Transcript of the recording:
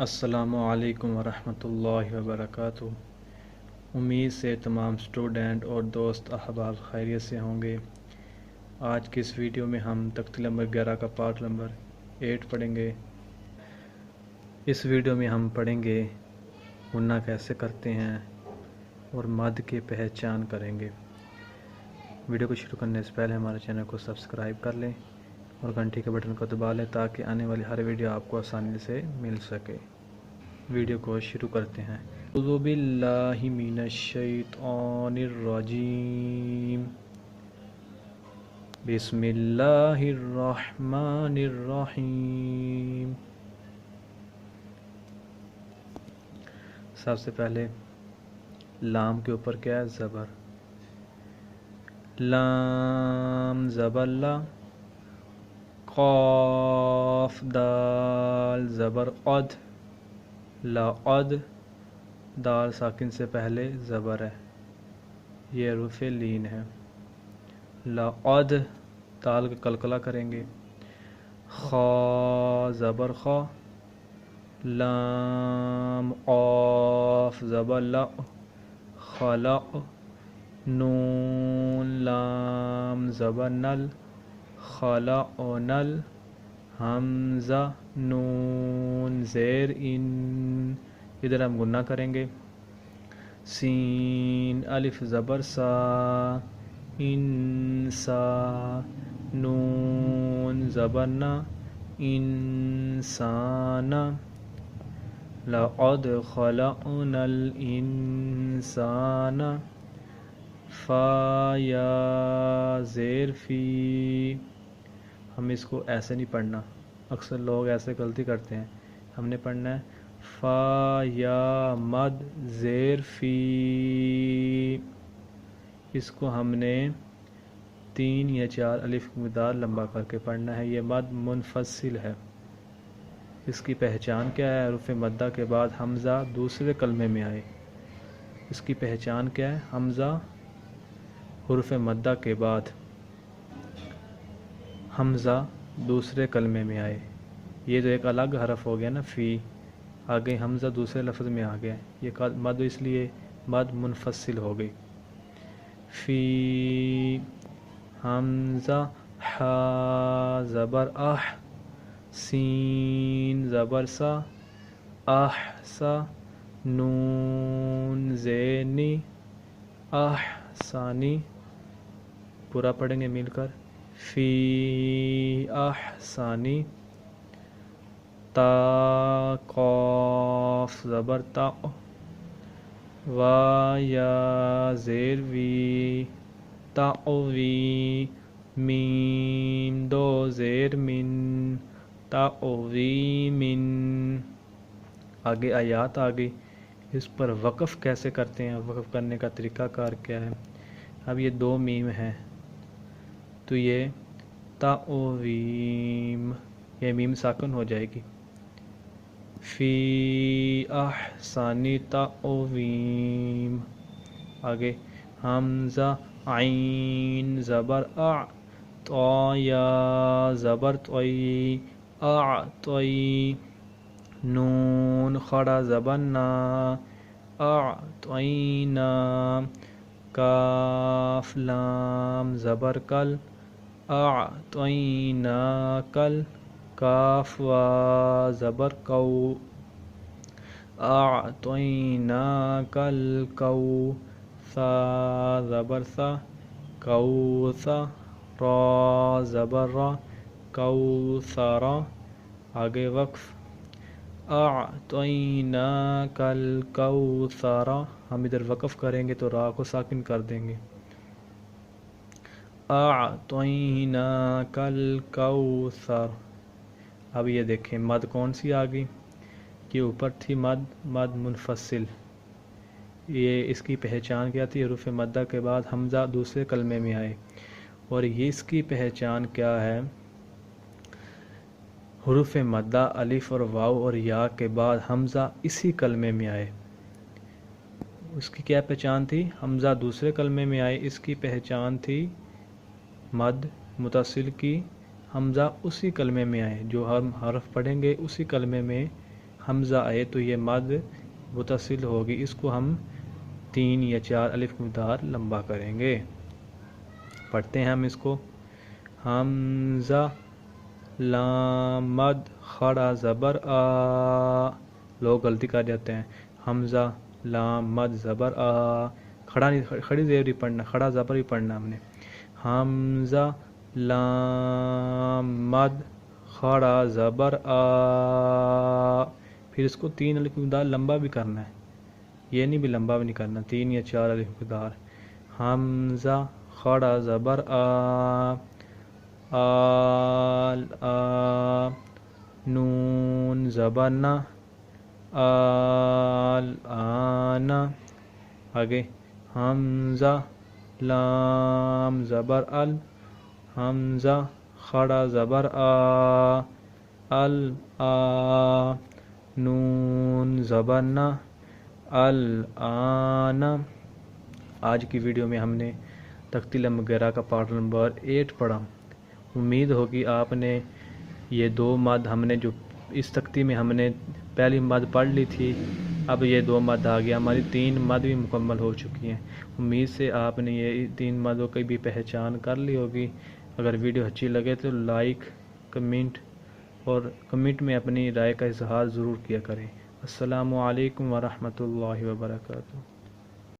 السلام علیکم ورحمۃ اللہ وبرکاتہ۔ امید سے تمام اسٹوڈنٹ اور دوست احباب خیریت سے ہوں گے۔ آج کی اس ویڈیو میں ہم تختی نمبر 11 کا پارٹ نمبر 8 پڑھیں گے۔ اس ویڈیو میں ہم پڑھیں گے غنہ کیسے کرتے ہیں اور مد کی پہچان کریں گے۔ ویڈیو کو شروع کرنے سے پہلے ہمارے چینل کو سبسکرائب کر لیں اور گھنٹی کے بٹن کو دبا لیں تاکہ آنے والی ہر ویڈیو آپ کو آسانی سے مل سکے۔ ویڈیو کو شروع کرتے ہیں۔ اعوذ باللہ من الشیطان الرجیم، بسم اللہ الرحمن الرحیم۔ سب سے پہلے لام کے اوپر کیا ہے؟ زبر۔ لام زبر لا، قاف دال زبر قد، لقد دال ساکن سے پہلے زبر ہے، یہ حروف لین ہے۔ لقد دال کا قلقلہ کریں گے۔ خا زبر خا، لام قاف زبر لا، خلق۔ نون لام زبر نل، خلق نل۔ حمزہ نون زیر ان، ادھر ہم غنہ کریں گے۔ سین الف زبر سا، انسا۔ نون زبر نا، انسان۔ لقد خلقنا الانسان۔ فا یا زیر فی، ہم اس کو ایسے نہیں پڑھنا، اکثر لوگ ایسے غلطی کرتے ہیں۔ ہم نے پڑھنا ہے فا یا مد زیر فی، اس کو ہم نے 3 یا 4 الف کی مقدار لمبا کر کے پڑھنا ہے۔ یہ مد منفصل ہے۔ اس کی پہچان کیا ہے؟ حروف مدہ کے بعد حمزہ دوسرے کلمے میں آئے۔ اس کی پہچان کیا ہے؟ حمزہ حروف مدہ کے بعد حمزہ دوسرے کلمے میں آئے۔ یہ تو ایک الگ حرف ہو گیا نا، فی، آگے حمزہ دوسرے لفظ میں آ گیا، یہ مد اس لیے مد منفصل ہو گئی۔ فی حمزہ حا زبر اح، سین زبر سا، احسا۔ نون زینی، احسانی۔ پورا پڑھیں گے مل کر، فی احسانی۔ تا قاف زبر تا، وا یا زیر وی، تاوی۔ میم دو زیر من، تاوی من۔ آگے آیات آگئی، اس پر وقف کیسے کرتے ہیں، وقف کرنے کا طریقہ کار کیا ہے؟ اب یہ 2 میم ہیں تو یہ تاویم، یہ میم ساکن ہو جائے گی۔ فی احسانی تاویم۔ آگے حمزہ عین زبر اع، طا یا زبر طی، اعطی۔ نون خڑا زبر نا، اعطینا۔ کاف لام زبر کل، اعطینا کل۔ کاف وا زبر کو، اعطینا کل کو۔ ثا زبر سا، کوثا۔ را زبر را، کوثر۔ آگے وقف، اعطیناک الکوثر، ہم ادھر وقف کریں گے تو را کو ساکن کر دیں گے۔ اعطیناک الکوثر۔ اب یہ دیکھیں مد کون سی آ گئی؟ یہ اوپر تھی مد منفصل، یہ اس کی پہچان کیا تھی؟ حروف مدہ کے بعد حمزہ دوسرے کلمے میں آئے، اور یہ اس کی پہچان کیا ہے؟ حروف مدہ الف اور واو اور یا کے بعد حمزہ اسی کلمے میں آئے۔ اس کی کیا پہچان تھی؟ حمزہ دوسرے کلمے میں آئے، اس کی پہچان تھی مد متصل کی، حمزہ اسی کلمے میں آئے، جو ہم حرف پڑھیں گے اسی کلمے میں حمزہ آئے تو یہ مد متصل ہوگی، اس کو ہم 3 یا 4 الف کی مقدار لمبا کریں گے۔ پڑھتے ہیں ہم اس کو۔ حمزہ لام مد خڑا زبر آ، لوگ غلطی کر جاتے ہیں، حمزہ لام مد زبر آ، کھڑا نہیں، کھڑی زیر بھی پڑھنا، کھڑا زبر بھی پڑھنا ہم نے۔ حمزہ لام مد خڑا زبر آ، پھر اس کو 3 الف کی مقدار لمبا بھی کرنا ہے، یہ نہیں بھی لمبا بھی نہیں کرنا، 3 یا 4 الف کی مقدار۔ حمزہ خڑا زبر آ، آل آ، نون زبر نا، آل آنا، آگے حمزہ لام زبر ال، حمزہ خڑا زبر آ، ال آ، نون زبر نا، ال آنا۔ آج کی ویڈیو میں ہم نے تختی لمبگرا کا پارٹ نمبر 8 پڑھا۔ امید ہوگی آپ نے یہ 2 مد ہم نے جو اس تختی میں ہم نے پہلی مد پڑھ لی تھی، اب یہ 2 مد آ گیا، ہماری 3 مد بھی مکمل ہو چکی ہیں۔ امید سے آپ نے یہ 3 مدوں کی بھی پہچان کر لی ہوگی۔ اگر ویڈیو اچھی لگے تو لائک، کمنٹ اور کمنٹ میں اپنی رائے کا اظہار ضرور کیا کریں۔ السلام علیکم ورحمۃ اللہ وبرکاتہ۔